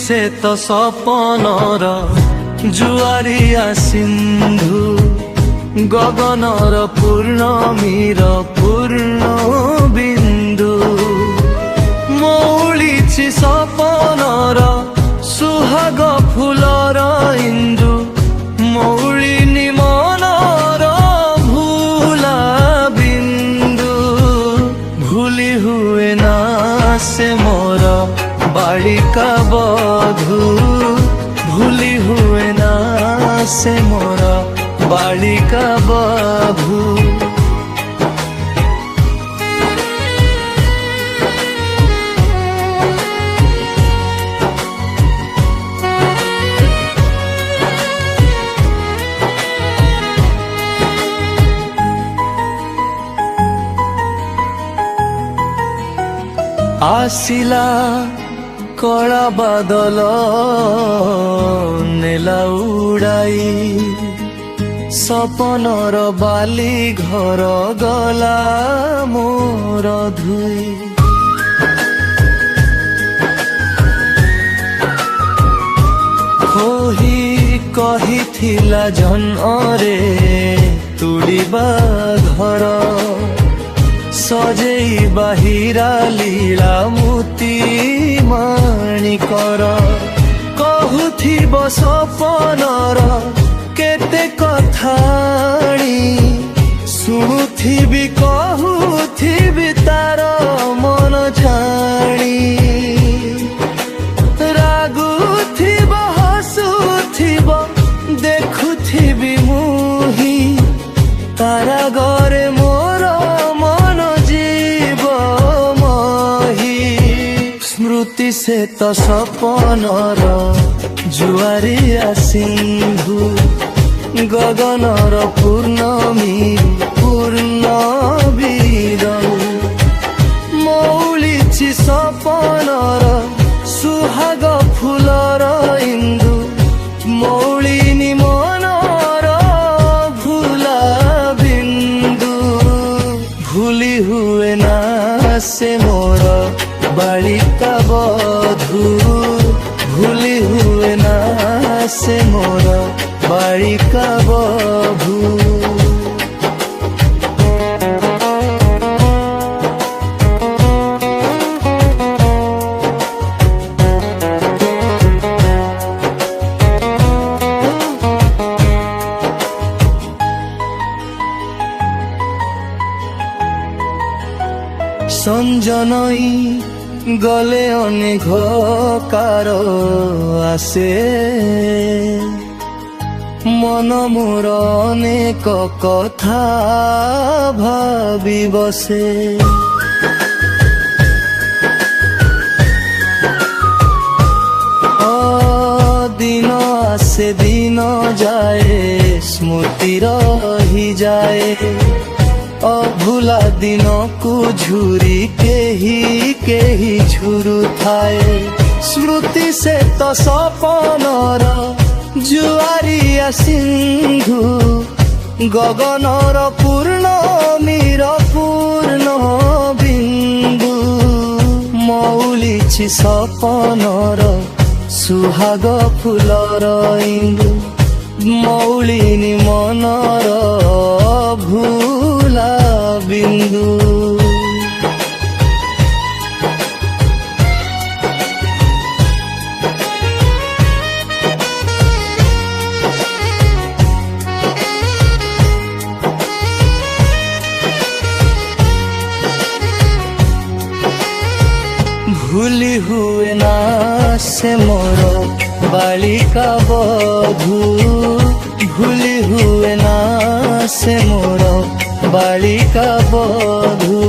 से तो सपनर जुआरिया सिंधु गगनर पूर्णमीर पूर्ण बिंदु मौलिछि सपनर सुहाग फुलर इंदु मौलिनी मनर भूला बिंदु भूली हुए ना से मोर बालिका बधू भूली हुए ना से मोर बालिका बधू आसिला कला बादल नेला उड़ाई सपनर बाली घर गला मोर धुई कोही कहिथिला जन्मरे तुड़ीबा घर सजेई बाहिरा लीला मोती माणिकर कहूथिब सपनर केते कथाणी शुणुथिबी कहूथिबी तार मन छाणी रागुथिब हसुथिब देखुथिबी मुही तारा घरे मोर स्मृति से तो सपनर जुआरिया सिंधु गगनर पूर्णमी पूर्ण बिरु मौलिछि सपनर सुहाग फुलर इंदु मौलिनी मनर भूला बिंदु भूली हुए ना से मोर बालिका बधू भूली हुए ना से मोर बालिका बधू संजनई गले अनेक कार आसे मन मोर अनेक कथा भाबी बसे दिन आसे दिन जाए स्मृति रही जाए अभुला दिन को झुरी केही झुरु थाए स्मृति से तो सपनर जुआरिया सिंधु गगनर पूर्णमीर पूर्ण बिंदु मौलिछि सपनर सुहाग फुलर इंदु मौलिनी मनर भूला बिंदु भूली हुए ना से मोर बालिका बधू भूली हुए ना से मोर बालिका बधू।